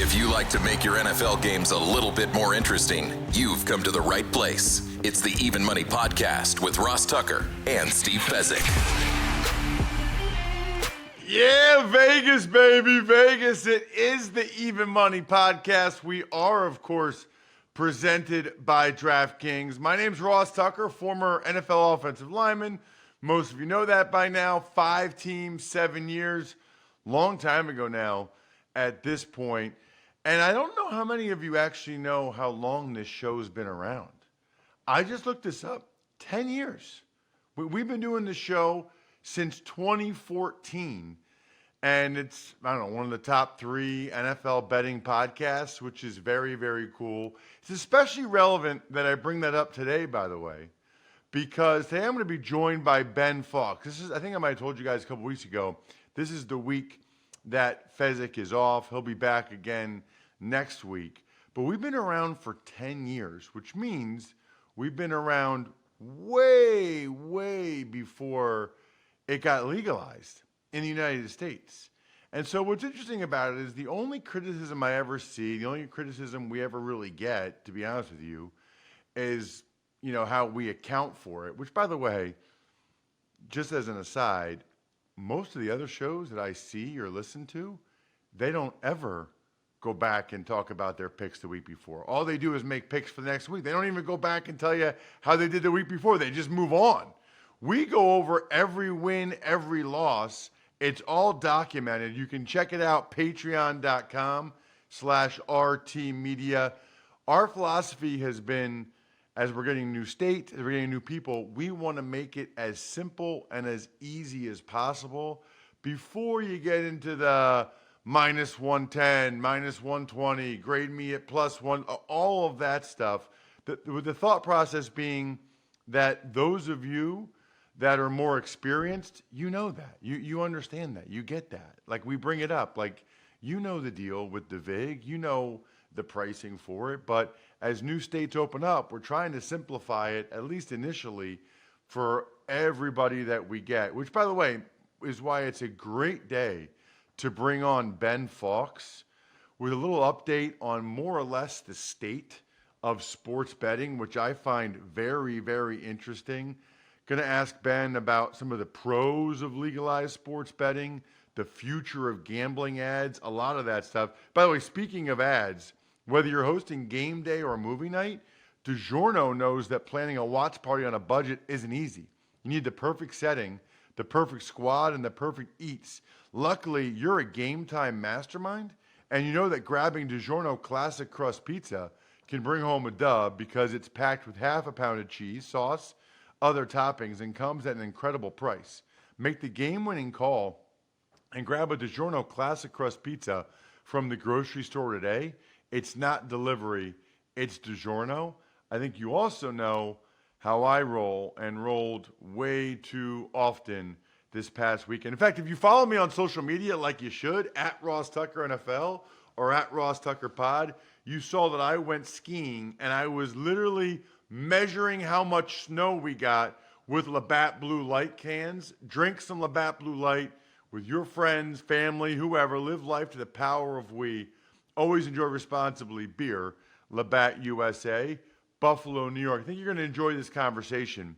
If you like to make your NFL games a little bit more interesting, you've come to the right place. It's the Even Money Podcast with Ross Tucker and Steve Fezzik. Yeah, Vegas, baby, Vegas. It is the Even Money Podcast. We are, of course, presented by DraftKings. My name's Ross Tucker, former NFL offensive lineman. Most of you know that by now. 5 teams, 7 years. Long time ago now at this point. And I don't know how many of you actually know how long this show's been around. I just looked this up. 10 years. We've been doing this show since 2014. And it's, I don't know, one of the top 3 NFL betting podcasts, which is very, very cool. It's especially relevant that I bring that up today, by the way, because today I'm going to be joined by Ben Fawkes. I think I might have told you guys a couple weeks ago, this is the week that Fezzik is off. He'll be back again next week. But we've been around for 10 years, which means we've been around way, way before it got legalized in the United States. And so what's interesting about it is the only criticism I ever see, the only criticism we ever really get, to be honest with you, is, you know, how we account for it, which, by the way, just as an aside, most of the other shows that I see or listen to, they don't ever go back and talk about their picks the week before. All they do is make picks for the next week. They don't even go back and tell you how they did the week before. They just move on. We go over every win, every loss. It's all documented. You can check it out, patreon.com/RTmedia. Our philosophy has been, as we're getting new state, as we're getting new people, we want to make it as simple and as easy as possible before you get into the -110, -120, grade me at +1, all of that stuff. The thought process being that those of you that are more experienced, you know that. You understand that. You get that. Like, we bring it up. Like, you know the deal with the VIG. You know the pricing for it. But as new states open up, we're trying to simplify it, at least initially, for everybody that we get. Which, by the way, is why it's a great day to bring on Ben Fawkes with a little update on more or less the state of sports betting, which I find very, very interesting. Going to ask Ben about some of the pros of legalized sports betting, the future of gambling ads, a lot of that stuff. By the way, speaking of ads, whether you're hosting game day or movie night, DiGiorno knows that planning a watch party on a budget isn't easy. You need the perfect setting, the perfect squad, and the perfect eats. Luckily, you're a game time mastermind, and you know that grabbing DiGiorno Classic Crust Pizza can bring home a dub because it's packed with half a pound of cheese, sauce, other toppings, and comes at an incredible price. Make the game-winning call and grab a DiGiorno Classic Crust Pizza from the grocery store today. It's not delivery, it's DiGiorno. I think you also know how I roll and rolled way too often this past weekend. In fact, if you follow me on social media like you should, at Ross Tucker NFL or at Ross Tucker Pod, you saw that I went skiing and I was literally measuring how much snow we got with Labatt Blue Light cans. Drink some Labatt Blue Light with your friends, family, whoever. Live life to the power of we. Always enjoy responsibly. Beer, Labatt USA, Buffalo, New York. I think you're going to enjoy this conversation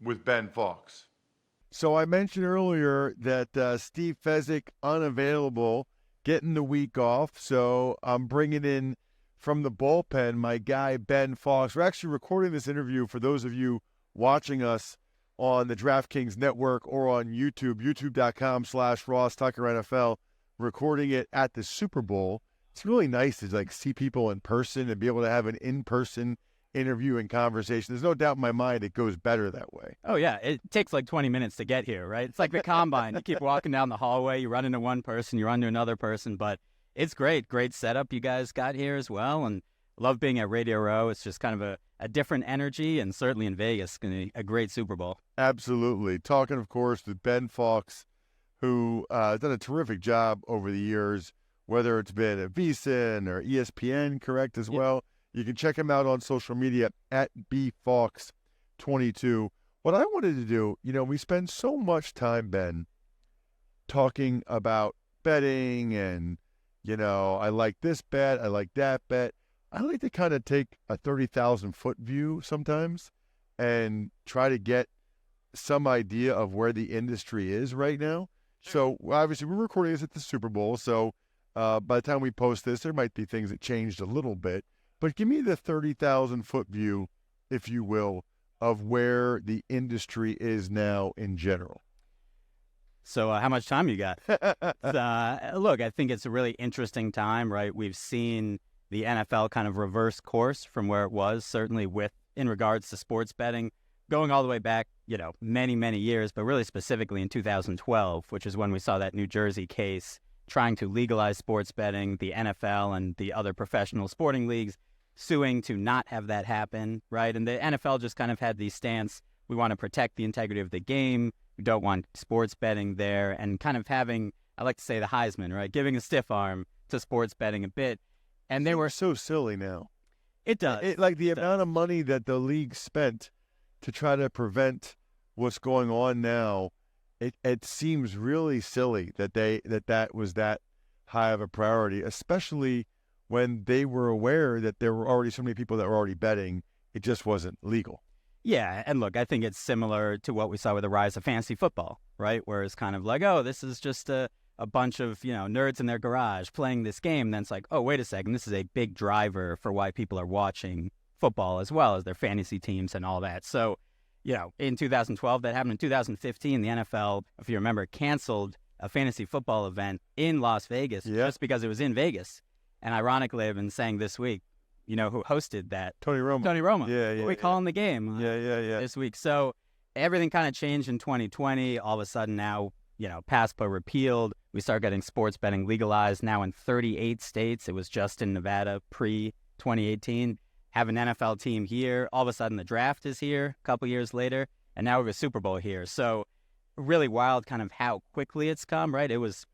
with Ben Fawkes. So I mentioned earlier that Steve Fezzik unavailable, getting the week off. So I'm bringing in from the bullpen my guy Ben Fawkes. We're actually recording this interview for those of you watching us on the DraftKings network or on YouTube, youtube.com/Ross Tucker NFL, recording it at the Super Bowl. It's really nice to see people in person and be able to have an in-person interview and conversation. There's no doubt in my mind it goes better that way. Oh, yeah. It takes like 20 minutes to get here, right? It's like the combine. You keep walking down the hallway, you run into one person, you run into another person, but it's great. Great setup you guys got here as well, and love being at Radio Row. It's just kind of a different energy, and certainly in Vegas, going to be a great Super Bowl. Absolutely. Talking, of course, with Ben Fawkes, who has done a terrific job over the years, whether it's been at VSiN or ESPN, correct, as well. You can check him out on social media at bfawkes22. What I wanted to do, we spend so much time, Ben, talking about betting and I like this bet, I like that bet. I like to kind of take a 30,000-foot view sometimes and try to get some idea of where the industry is right now. So obviously we're recording this at the Super Bowl, so by the time we post this, there might be things that changed a little bit. But give me the 30,000-foot view, if you will, of where the industry is now in general. So how much time you got? Look, I think it's a really interesting time, right? We've seen the NFL kind of reverse course from where it was, certainly in regards to sports betting, going all the way back, many, many years, but really specifically in 2012, which is when we saw that New Jersey case trying to legalize sports betting, the NFL and the other professional sporting leagues suing to not have that happen, right? And the NFL just kind of had the stance, we want to protect the integrity of the game, we don't want sports betting there, and kind of having, I like to say the Heisman, right? Giving a stiff arm to sports betting a bit. And they were so silly now. It does. The amount of money that the league spent to try to prevent what's going on now, it seems really silly that was that high of a priority, especially when they were aware that there were already so many people that were already betting. It just wasn't legal. Yeah, and look, I think it's similar to what we saw with the rise of fantasy football, right? Where it's kind of like, oh, this is just a bunch of, nerds in their garage playing this game. Then it's like, oh, wait a second, this is a big driver for why people are watching football as well as their fantasy teams and all that. So, in 2012, that happened. In 2015, the NFL, if you remember, canceled a fantasy football event in Las Vegas just because it was in Vegas. And ironically, I've been saying this week, who hosted that? Tony Romo. Yeah. We call him the game this week. So everything kind of changed in 2020. All of a sudden now, PASPA repealed. We start getting sports betting legalized now in 38 states. It was just in Nevada pre-2018. Have an NFL team here. All of a sudden the draft is here a couple years later. And now we have a Super Bowl here. So really wild kind of how quickly it's come, right? It was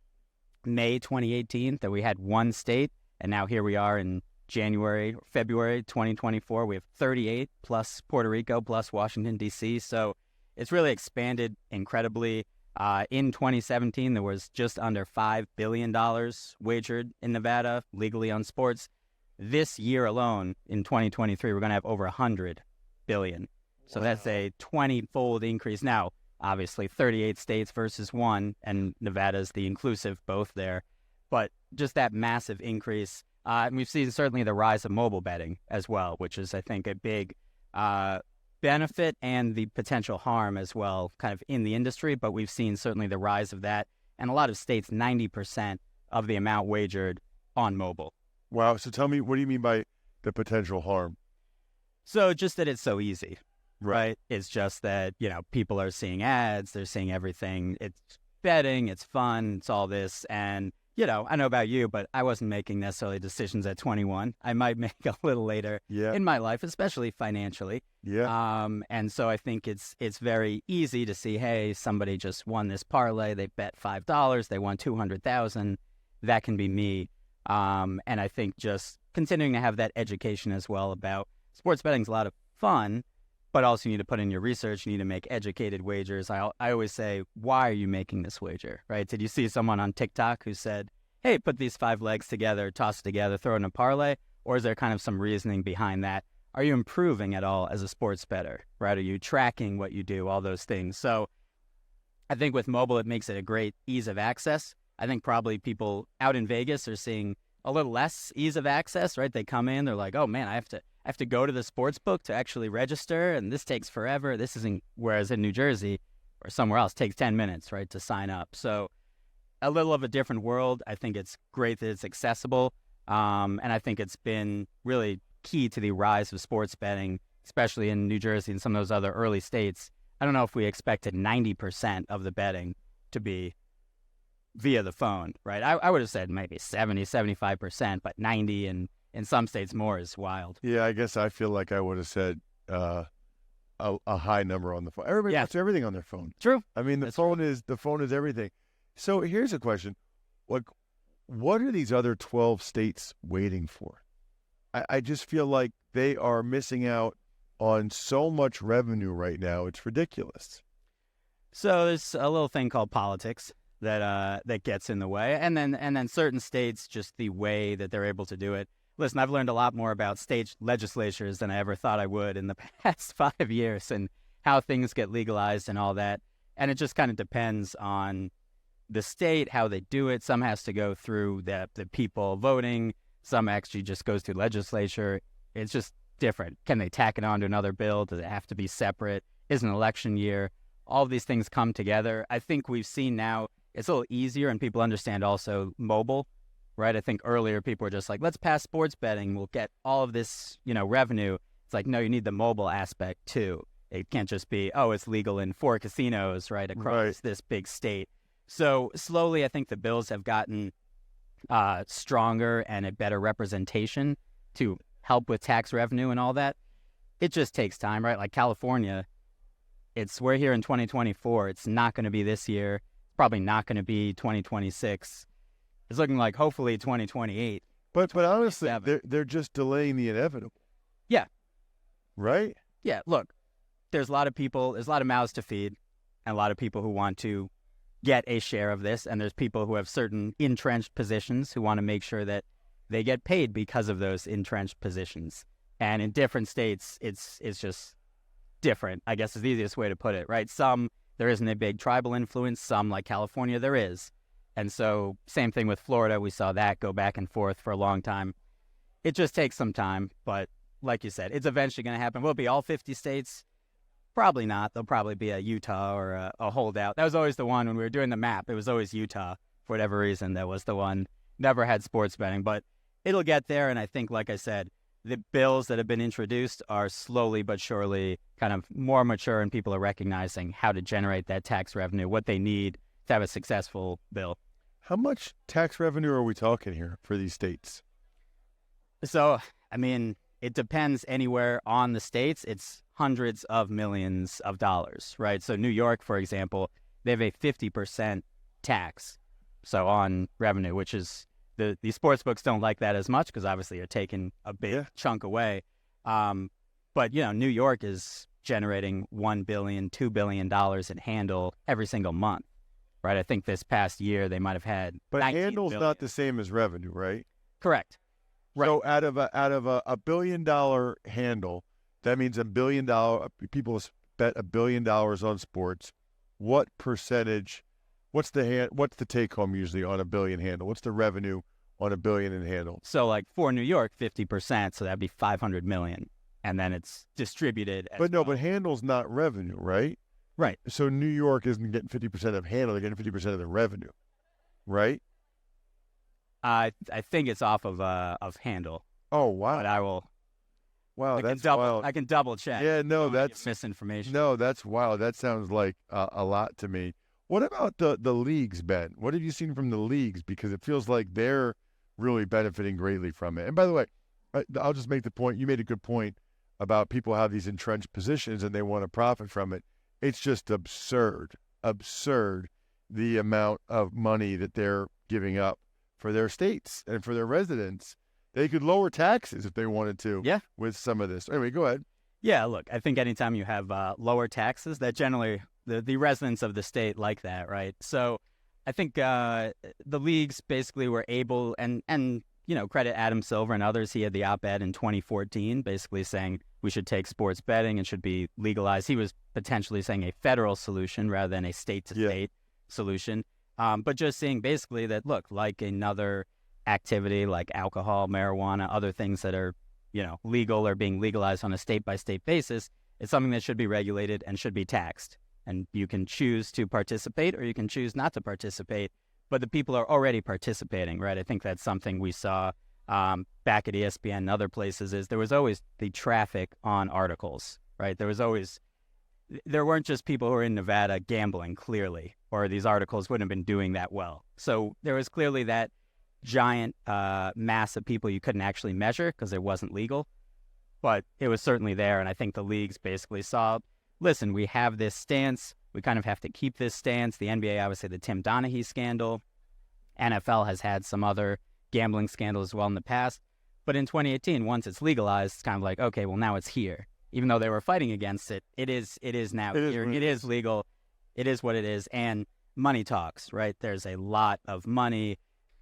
May 2018 that we had one state. And now here we are in February 2024. We have 38 plus Puerto Rico plus Washington, D.C. So it's really expanded incredibly. In 2017, there was just under $5 billion wagered in Nevada legally on sports. This year alone, in 2023, we're going to have over $100 billion. So that's a 20-fold increase. Now, obviously, 38 states versus one, and Nevada's the inclusive both there. But just that massive increase. And we've seen certainly the rise of mobile betting as well, which is, I think, a big benefit and the potential harm as well kind of in the industry. But we've seen certainly the rise of that. And a lot of states, 90% of the amount wagered on mobile. Wow. So tell me, what do you mean by the potential harm? So just that it's so easy, right? It's just that, people are seeing ads, they're seeing everything. It's betting, it's fun, it's all this. And I don't know about you, but I wasn't making necessarily decisions at 21. I might make a little later in my life, especially financially. Yeah. And so I think it's very easy to see, hey, somebody just won this parlay. They bet $5. They won $200,000. That can be me. And I think just continuing to have that education as well about sports betting is a lot of fun, but also you need to put in your research. You need to make educated wagers. I always say, why are you making this wager, right? Did you see someone on TikTok who said, hey, put these 5 legs together, toss it together, throw it in a parlay? Or is there kind of some reasoning behind that? Are you improving at all as a sports bettor, right? Are you tracking what you do, all those things? So I think with mobile, it makes it a great ease of access. I think probably people out in Vegas are seeing a little less ease of access, right? They come in, they're like, oh man, I have to go to the sports book to actually register, and this takes forever. This isn't, whereas in New Jersey or somewhere else, it takes 10 minutes, right, to sign up. So a little of a different world. I think it's great that it's accessible, and I think it's been really key to the rise of sports betting, especially in New Jersey and some of those other early states. I don't know if we expected 90% of the betting to be via the phone, right? I would have said maybe 70, 75%, but 90 and in some states more is wild. Yeah, I guess I feel like I would have said a high number on the phone. Everybody puts everything on their phone. True. I mean, the phone is everything. So here's a question. What are these other 12 states waiting for? I just feel like they are missing out on so much revenue right now. It's ridiculous. So there's a little thing called politics, that gets in the way. And then certain states, just the way that they're able to do it. Listen, I've learned a lot more about state legislatures than I ever thought I would in the past 5 years and how things get legalized and all that. And it just kind of depends on the state, how they do it. Some has to go through the people voting. Some actually just goes through legislature. It's just different. Can they tack it on to another bill? Does it have to be separate? Is an election year? All of these things come together. I think we've seen now it's a little easier and people understand also mobile, right? I think earlier people were just like, let's pass sports betting. We'll get all of this, revenue. It's like, no, you need the mobile aspect too. It can't just be, oh, it's legal in 4 casinos, right, across this big state. So slowly, I think the bills have gotten stronger and a better representation to help with tax revenue and all that. It just takes time, right? Like California, we're here in 2024. It's not going to be this year. It's probably not going to be 2026. It's looking like hopefully 2028. But honestly, they're just delaying the inevitable. Yeah. Right? Yeah. Look, there's a lot of people, there's a lot of mouths to feed, and a lot of people who want to get a share of this, and there's people who have certain entrenched positions who want to make sure that they get paid because of those entrenched positions. And in different states, it's just different, I guess is the easiest way to put it, right? Some, there isn't a big tribal influence. Some, like California, there is. And so same thing with Florida. We saw that go back and forth for a long time. It just takes some time, but like you said, it's eventually going to happen. Will it be all 50 states? Probably not. There'll probably be a Utah or a holdout. That was always the one when we were doing the map. It was always Utah for whatever reason. That was the one. Never had sports betting, but it'll get there. And I think, like I said, the bills that have been introduced are slowly but surely kind of more mature, and people are recognizing how to generate that tax revenue, what they need to have a successful bill. How much tax revenue are we talking here for these states? So, I mean, it depends anywhere on the states. It's hundreds of millions of dollars, right? So New York, for example, they have a 50% tax, so on revenue, which is the sports books don't like that as much because obviously you're taking a big chunk away. But, New York is generating $1 billion, $2 billion in handle every single month, right? I think this past year they might have had. But handle's not the same as revenue, right? Correct. Right. So out of a $1 billion handle, that means $1 billion people bet $1 billion on sports. What percentage? What's the take home usually on $1 billion handle? What's the revenue on $1 billion in handle? So like for New York, 50%, so that'd be $500 million, and then it's distributed. But handle's not revenue, right? Right. So New York isn't getting 50% of handle; they're getting 50% of the revenue, right? I think it's off of handle. Oh wow! But I will. Wow, that's wild. I can double check. Yeah, no, that's misinformation. No, that's wild. That sounds like a lot to me. What about the leagues, Ben? What have you seen from the leagues? Because it feels like they're really benefiting greatly from it. And by the way, I'll just make the point. You made a good point about people have these entrenched positions and they want to profit from it. It's just absurd the amount of money that they're giving up for their states and for their residents. They could lower taxes if they wanted to with some of this. Anyway, go ahead. Yeah, look, I think anytime you have lower taxes, that generally the residents of the state like that, right? So I think the leagues basically were able, and credit Adam Silver and others, he had the op-ed in 2014 basically saying we should take sports betting and should be legalized. He was potentially saying a federal solution rather than a state-to-state solution. But just seeing basically that, look, like another activity like alcohol, marijuana, other things that are, legal or being legalized on a state-by-state basis, it's something that should be regulated and should be taxed. And you can choose to participate or you can choose not to participate, but the people are already participating, right? I think that's something we saw back at ESPN and other places is there was always the traffic on articles, right? There weren't just people who were in Nevada gambling, clearly, or these articles wouldn't have been doing that well. So there was clearly that giant mass of people you couldn't actually measure because it wasn't legal, but it was certainly there. And I think the leagues basically saw, listen, we have this stance. We kind of have to keep this stance. The NBA, obviously, the Tim Donaghy scandal. NFL has had some other gambling scandals as well in the past. But in 2018, once it's legalized, it's kind of like, okay, well, now it's here. Even though they were fighting against it, it is now here. It is legal. It is what it is. And money talks, right? There's a lot of money.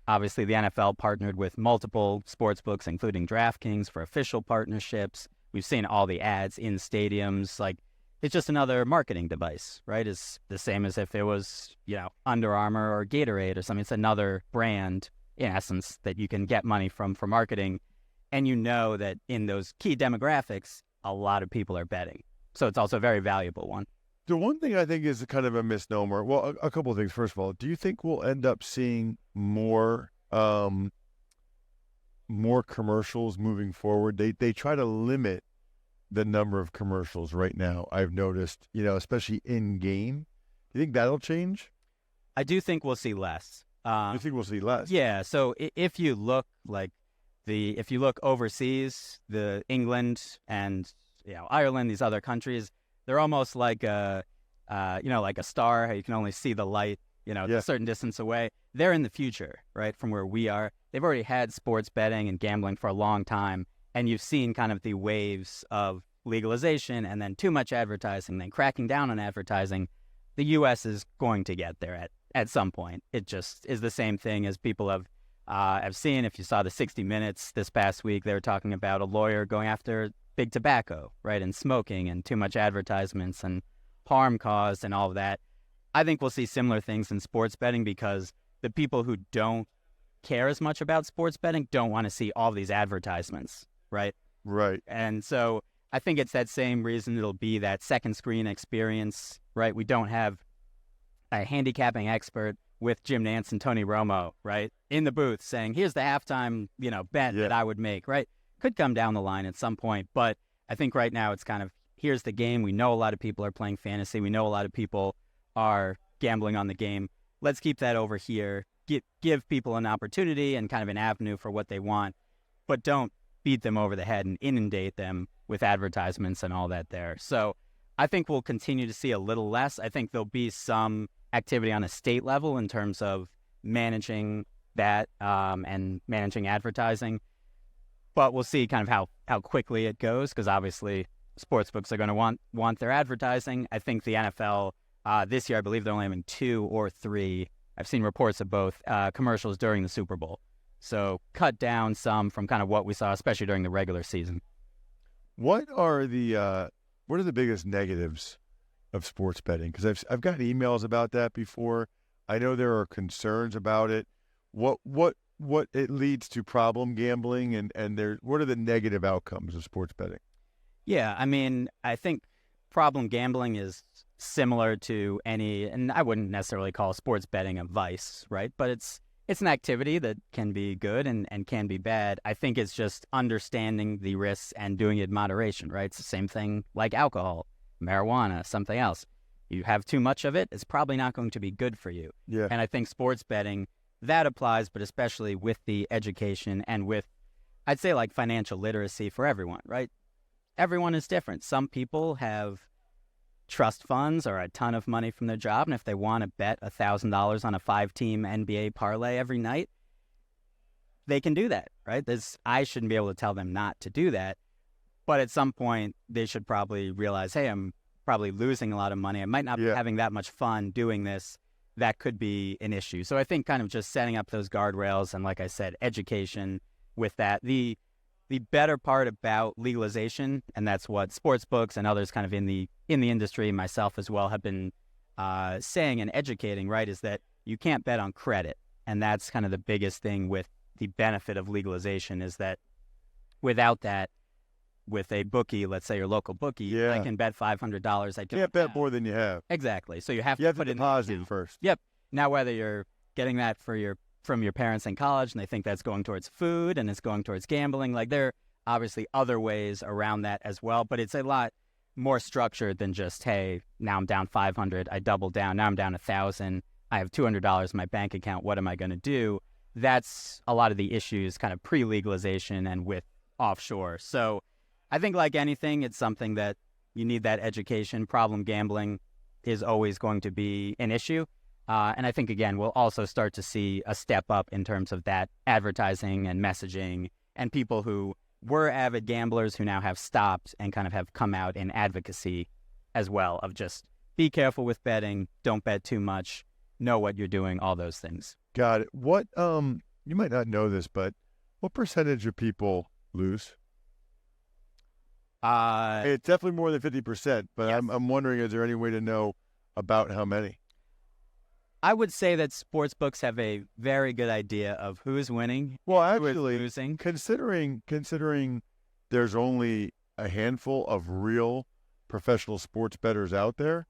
Obviously, the NFL partnered with multiple sports books, including DraftKings, for official partnerships. We've seen all the ads in stadiums. Like, it's just another marketing device, right? It's the same as if it was, Under Armour or Gatorade or something. It's another brand, in essence, that you can get money from for marketing. And you know that in those key demographics, a lot of people are betting. So it's also a very valuable one. The one thing I think is kind of a misnomer. Well, a couple of things. First of all, do you think we'll end up seeing more commercials moving forward? They try to limit the number of commercials right now. I've noticed, especially in game. Do you think that'll change? I do think we'll see less. You think we'll see less? Yeah. So if you look overseas, the England and Ireland, these other countries, they're almost like like a star. How you can only see the light, a certain distance away. They're in the future, right, from where we are. They've already had sports betting and gambling for a long time, and you've seen kind of the waves of legalization and then too much advertising, then cracking down on advertising. The U.S. is going to get there at some point. It just is the same thing as people have seen. If you saw the 60 Minutes this past week, they were talking about a lawyer going after big tobacco, right, and smoking and too much advertisements and harm caused and all of that. I think we'll see similar things in sports betting because the people who don't care as much about sports betting don't want to see all these advertisements, right? Right. And so I think it's that same reason it'll be that second screen experience, right? We don't have a handicapping expert with Jim Nantz and Tony Romo, right, in the booth saying, here's the halftime, bet that I would make, right? Could come down the line at some point, but I think right now it's kind of, here's the game. We know a lot of people are playing fantasy. We know a lot of people are gambling on the game. Let's keep that over here. Give people an opportunity and kind of an avenue for what they want, but don't beat them over the head and inundate them with advertisements and all that there. So I think we'll continue to see a little less. I think there'll be some activity on a state level in terms of managing that and managing advertising. But we'll see kind of how quickly it goes because obviously sportsbooks are going to want their advertising. I think the NFL this year, I believe they're only having 2 or 3. I've seen reports of both commercials during the Super Bowl. So cut down some from kind of what we saw, especially during the regular season. What are the biggest negatives of sports betting? Because I've gotten emails about that before. I know there are concerns about it. What it leads to problem gambling and what are the negative outcomes of sports betting? Yeah, I mean, I think problem gambling is similar to any, and I wouldn't necessarily call sports betting a vice, right? But it's an activity that can be good and can be bad. I think it's just understanding the risks and doing it in moderation, right? It's the same thing like alcohol, marijuana, something else. You have too much of it, it's probably not going to be good for you. Yeah. And I think sports betting, that applies, but especially with the education and with, I'd say, like financial literacy for everyone, right? Everyone is different. Some people have trust funds or a ton of money from their job, and if they want to bet $1,000 on a 5-team NBA parlay every night, they can do that, right? I shouldn't be able to tell them not to do that, but at some point they should probably realize, hey, I'm probably losing a lot of money. I might not be having that much fun doing this. That could be an issue. So I think kind of just setting up those guardrails and, like I said, education with that. The better part about legalization, and that's what sports books and others kind of in the industry, myself as well, have been saying and educating, right, is that you can't bet on credit. And that's kind of the biggest thing with the benefit of legalization is that without that, with a bookie, let's say your local bookie, I can bet $500. I can't bet more than you have. Exactly. So you have to put in deposit first. Yep. Now, whether you're getting that from your parents in college and they think that's going towards food and it's going towards gambling, like there are obviously other ways around that as well, but it's a lot more structured than just, hey, now I'm down 500, I doubled down, now I'm down 1,000, I have $200 in my bank account, what am I going to do? That's a lot of the issues kind of pre-legalization and with offshore. So I think like anything, it's something that you need that education. Problem gambling is always going to be an issue. And I think, again, we'll also start to see a step up in terms of that advertising and messaging and people who were avid gamblers who now have stopped and kind of have come out in advocacy as well of just be careful with betting, don't bet too much, know what you're doing, all those things. Got it. What, you might not know this, but what percentage of people lose? It's definitely more than 50%, but Yes. I'm wondering, is there any way to know about how many? I would say that sports books have a very good idea of who is winning, Well, who is actually, losing. considering there's only a handful of real professional sports bettors out there,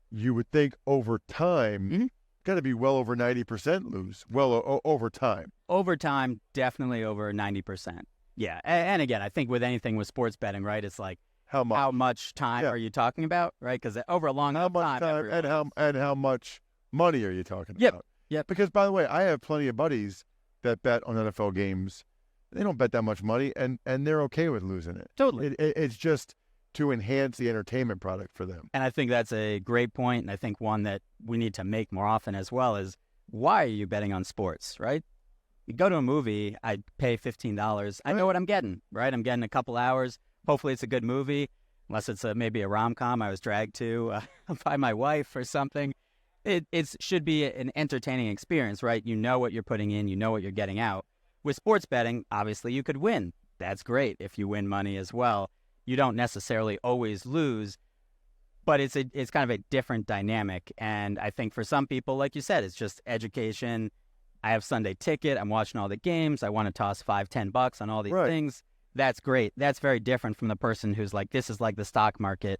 you would think over time, got to be well over 90% lose. Well, over time. Over time, definitely over 90%. Yeah, and again, I think with anything with sports betting, right, it's like How much? how much time Yeah. are you talking about, right? Because over a long How much time, time and how much money are you talking Yep. about? Yep. Because by the way, I have plenty of buddies that bet on NFL games. They don't bet that much money, and they're okay with losing it. Totally. It's just to enhance the entertainment product for them. And I think that's a great point, and I think one that we need to make more often as well is, why are you betting on sports, right? You go to a movie, I pay $15. I know what I'm getting, right? I'm getting a couple hours. Hopefully it's a good movie, unless it's maybe a rom-com I was dragged to by my wife or something. It should be an entertaining experience, right? You know what you're putting in. You know what you're getting out. With sports betting, obviously you could win. That's great if you win money as well. You don't necessarily always lose, but it's kind of a different dynamic. And I think for some people, like you said, it's just education. I have Sunday ticket. I'm watching all the games. I want to toss $5-10 on all these things. That's great. That's very different from the person who's like, this is like the stock market.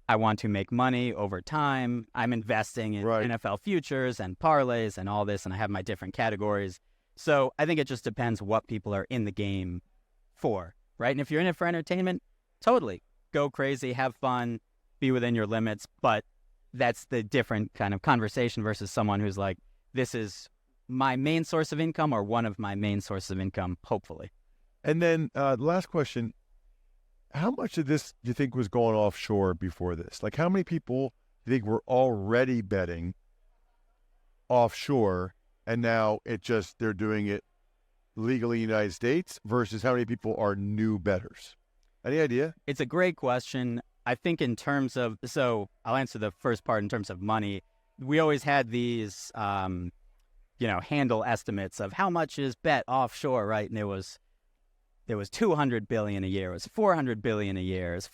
I want to make money over time. I'm investing in NFL futures and parlays and all this, and I have my different categories. So I think it just depends what people are in the game for, right? And if you're in it for entertainment, totally. Go crazy, have fun, be within your limits. But that's the different kind of conversation versus someone who's like, this is my main source of income or one of my main sources of income, hopefully. And then the last question, how much of this do you think was going offshore before this? Like how many people do you think were already betting offshore and now they're doing it legally in the United States versus how many people are new bettors? Any idea? It's a great question. I think in terms of, so I'll answer the first part in terms of money. We always had these, handle estimates of how much is bet offshore, right? And there was $200 billion a year. It was $400 billion a year. It's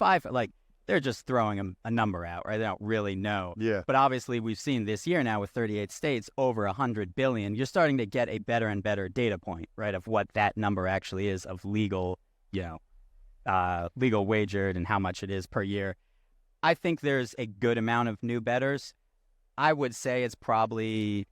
they're just throwing a number out, right? They don't really know. Yeah. But obviously we've seen this year now with 38 states, over $100 billion. You're starting to get a better and better data point, right? Of what that number actually is of legal wagered and how much it is per year. I think there's a good amount of new bettors. I would say it's probably,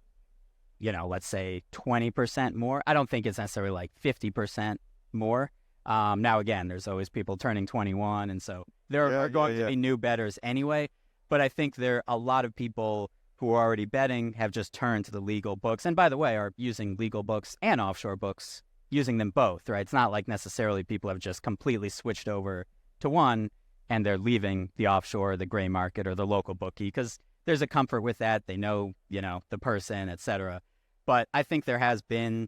let's say 20% more. I don't think it's necessarily like 50% more. Now, again, there's always people turning 21, and so there are going to be new bettors anyway. But I think there are a lot of people who are already betting have just turned to the legal books. And by the way, are using legal books and offshore books, using them both, right? It's not like necessarily people have just completely switched over to one and they're leaving the offshore, the gray market, or the local bookie, because there's a comfort with that. They know, the person, et cetera. But I think there has been,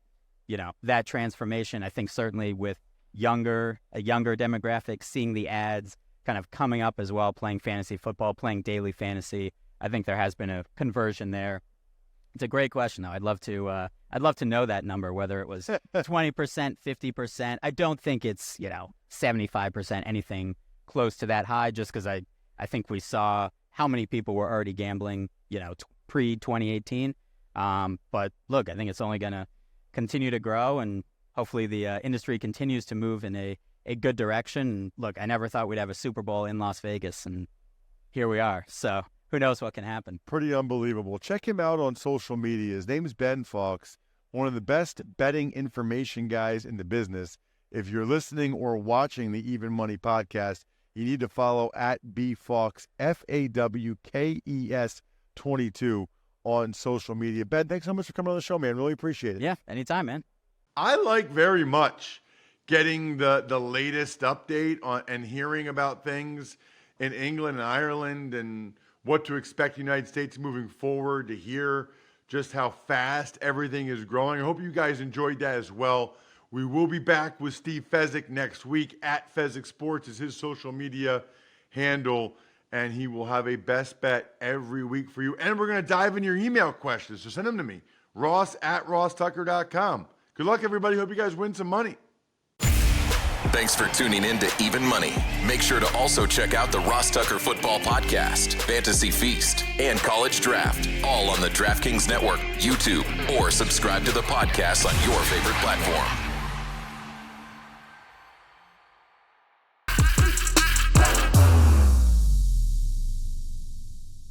that transformation. I think certainly with a younger demographic, seeing the ads kind of coming up as well, playing fantasy football, playing daily fantasy. I think there has been a conversion there. It's a great question, though. I'd love to know that number, whether it was 20%, 50%. I don't think it's, 75%, anything close to that high, just because I think we saw how many people were already gambling, pre-2018. But look, I think it's only going to continue to grow, and hopefully the industry continues to move in a good direction. And look, I never thought we'd have a Super Bowl in Las Vegas, and here we are. So who knows what can happen. Pretty unbelievable. Check him out on social media. His name is Ben Fawkes, one of the best betting information guys in the business. If you're listening or watching the Even Money podcast, you need to follow at BFawkes, FAWKES 22 on social media. Ben, thanks so much for coming on the show, man. Really appreciate it. Yeah, anytime, man. I like very much getting the latest update on and hearing about things in England and Ireland and what to expect in the United States moving forward, to hear just how fast everything is growing. I hope you guys enjoyed that as well. We will be back with Steve Fezzik next week. At Fezzik Sports is his social media handle. and he will have a best bet every week for you. And we're going to dive in your email questions, so send them to me, ross@rosstucker.com. Good luck, everybody. Hope you guys win some money. Thanks for tuning in to Even Money. Make sure to also check out the Ross Tucker Football Podcast, Fantasy Feast, and College Draft, all on the DraftKings Network, YouTube, or subscribe to the podcast on your favorite platform.